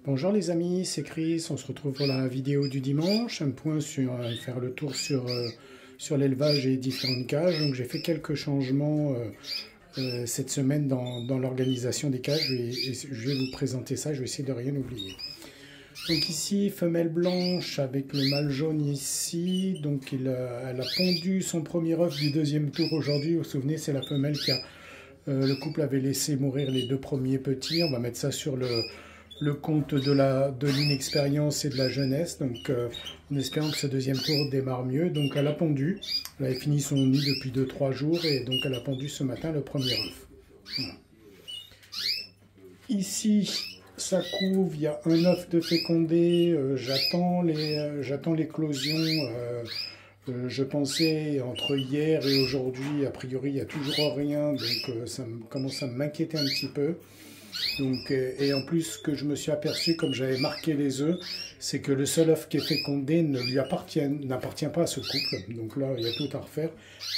Bonjour les amis, c'est Chris, on se retrouve pour la vidéo du dimanche, un point sur faire le tour sur l'élevage et différentes cages. Donc j'ai fait quelques changements cette semaine dans l'organisation des cages, je vais vous présenter ça, je vais essayer de rien oublier. Donc ici, femelle blanche avec le mâle jaune ici, donc elle a pondu son premier œuf du deuxième tour aujourd'hui. Vous vous souvenez, c'est la femelle qui a, le couple avait laissé mourir les deux premiers petits. On va mettre ça sur le compte de l'inexpérience et de la jeunesse, donc en espérant que ce deuxième tour démarre mieux. Donc elle a pondu, elle avait fini son nid depuis 2-3 jours et donc elle a pondu ce matin le premier œuf. Voilà. Ici, ça couve, il y a un œuf de fécondé, j'attends l'éclosion. Je pensais entre hier et aujourd'hui, a priori il n'y a toujours rien, donc ça commence à m'inquiéter un petit peu. Donc, et en plus, ce que je me suis aperçu, comme j'avais marqué les œufs, c'est que le seul œuf qui est fécondé n'appartient pas à ce couple. Donc là, il y a tout à refaire.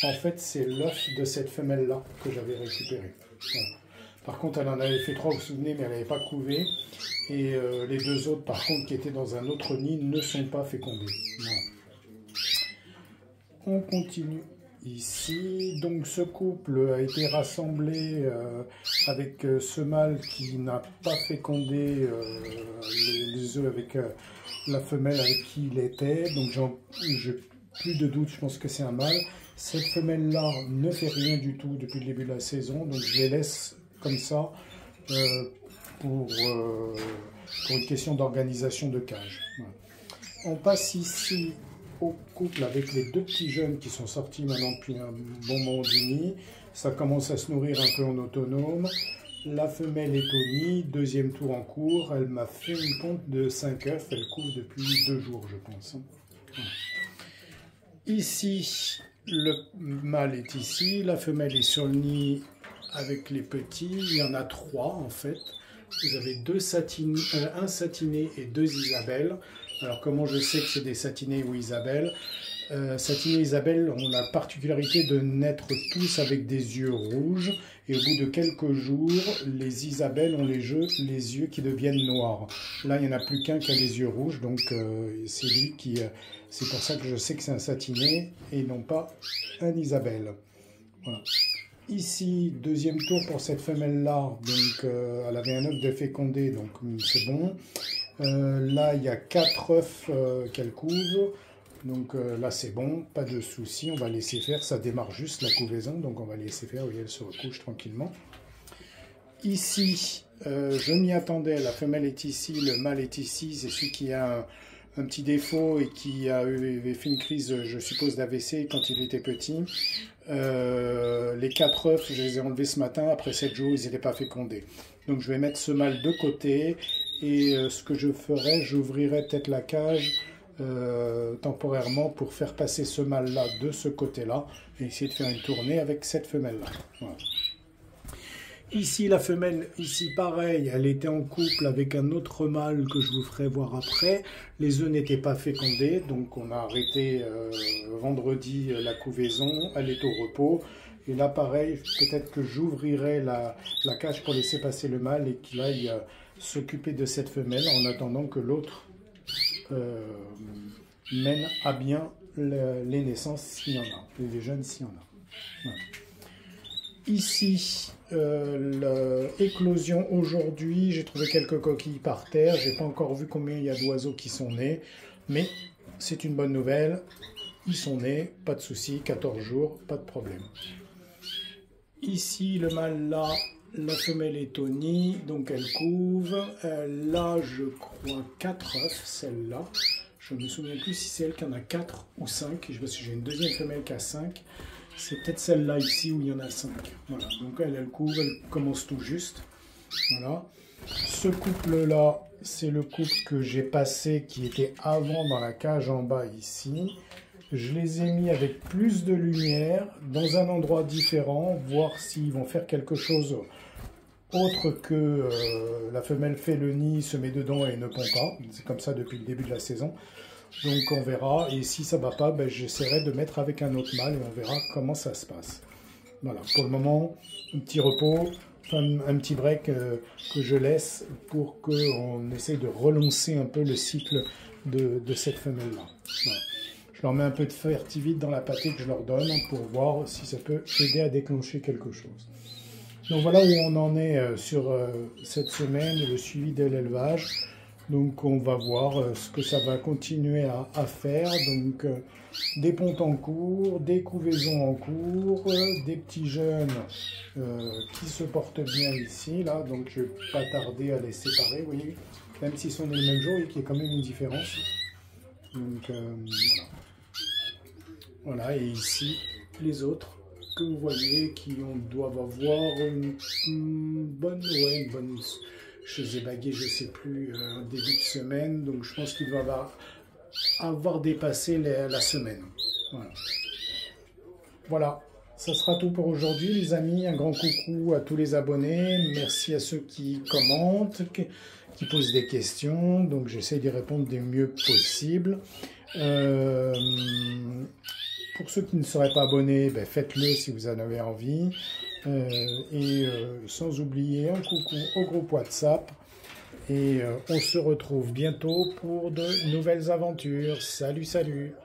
En fait, c'est l'œuf de cette femelle-là que j'avais récupéré. Voilà. Par contre, elle en avait fait 3, vous vous souvenez, mais elle n'avait pas couvé. Et les deux autres, par contre, qui étaient dans un autre nid, ne sont pas fécondés. Voilà. On continue. Ici, donc ce couple a été rassemblé avec ce mâle qui n'a pas fécondé les œufs avec la femelle avec qui il était. Donc j'ai plus de doute, je pense que c'est un mâle. Cette femelle-là ne fait rien du tout depuis le début de la saison, donc je les laisse comme ça pour une question d'organisation de cage. Voilà. On passe ici au couple avec les deux petits jeunes qui sont sortis maintenant depuis un bon moment du nid. Ça commence à se nourrir un peu en autonome. La femelle est au nid, deuxième tour en cours. Elle m'a fait une ponte de 5 œufs. Elle couve depuis 2 jours, je pense. Voilà. Ici, le mâle est ici. La femelle est sur le nid avec les petits. Il y en a 3 en fait. Vous avez un satiné et 2 Isabelles. Alors comment je sais que c'est des satinés ou Isabelles? Satiné et Isabelle ont la particularité de naître tous avec des yeux rouges. Et au bout de quelques jours, les Isabelles ont les yeux qui deviennent noirs. Là, il n'y en a plus qu'un qui a les yeux rouges. Donc c'est lui qui... c'est pour ça que je sais que c'est un satiné et non pas un Isabelle. Voilà. Ici, deuxième tour pour cette femelle-là, donc elle avait un œuf de fécondé, donc c'est bon. Là, il y a 4 œufs qu'elle couve, donc là c'est bon, pas de souci, on va laisser faire, ça démarre juste la couvaison, donc on va laisser faire, oui, elle se recouche tranquillement. Ici, je m'y attendais, la femelle est ici, le mâle est ici, c'est celui qui a un petit défaut et qui avait fait une crise, je suppose, d'AVC quand il était petit. Les 4 œufs, je les ai enlevés ce matin, après 7 jours, ils n'étaient pas fécondés. Donc je vais mettre ce mâle de côté, et ce que je ferai, j'ouvrirai peut-être la cage temporairement pour faire passer ce mâle-là de ce côté-là, et essayer de faire une tournée avec cette femelle-là. Voilà. Ici, la femelle, ici pareil, elle était en couple avec un autre mâle que je vous ferai voir après. Les œufs n'étaient pas fécondés, donc on a arrêté vendredi la couvaison, elle est au repos. Et là, pareil, peut-être que j'ouvrirai la cage pour laisser passer le mâle et qu'il aille s'occuper de cette femelle en attendant que l'autre mène à bien les naissances s'il y en a, les jeunes s'il y en a. Voilà. Ici, l'éclosion aujourd'hui, j'ai trouvé quelques coquilles par terre. J'ai pas encore vu combien il y a d'oiseaux qui sont nés, mais c'est une bonne nouvelle. Ils sont nés, pas de souci, 14 jours, pas de problème. Ici, le mâle là, la femelle est au nid, donc elle couve. Là, je crois 4 œufs, celle-là. Je ne me souviens plus si c'est elle qui en a 4 ou 5. Parce que j'ai une deuxième femelle qui a 5. C'est peut-être celle-là ici où il y en a 5. Voilà, donc elle couve, elle commence tout juste. Voilà. Ce couple-là, c'est le couple que j'ai passé qui était avant dans la cage en bas ici. Je les ai mis avec plus de lumière, dans un endroit différent, voir s'ils vont faire quelque chose autre que la femelle fait le nid, se met dedans et ne pond pas. C'est comme ça depuis le début de la saison. Donc on verra, et si ça ne va pas, ben, j'essaierai de mettre avec un autre mâle et on verra comment ça se passe. Voilà, pour le moment, un petit repos, un petit break que je laisse pour qu'on essaye de relancer un peu le cycle de cette femelle-là. Voilà. Je leur mets un peu de fertivide dans la pâtée que je leur donne pour voir si ça peut aider à déclencher quelque chose. Donc voilà où on en est sur cette semaine, le suivi de l'élevage. Donc on va voir ce que ça va continuer à faire. Donc des pontes en cours, des couvaisons en cours, des petits jeunes qui se portent bien ici. Là, donc je ne vais pas tarder à les séparer, vous voyez. Même s'ils sont nés le même jour, il y a quand même une différence. Donc voilà. Voilà, et ici, les autres que vous voyez qui doivent avoir une bonne, je les ai bagués, je ne sais plus, début de semaine, donc je pense qu'ils doivent avoir dépassé la semaine. Voilà. Voilà, ça sera tout pour aujourd'hui les amis, un grand coucou à tous les abonnés, merci à ceux qui commentent, qui posent des questions, donc j'essaie d'y répondre du mieux possible. Pour ceux qui ne seraient pas abonnés, ben faites-le si vous en avez envie. Sans oublier un coucou au groupe WhatsApp. Et on se retrouve bientôt pour de nouvelles aventures. Salut, salut!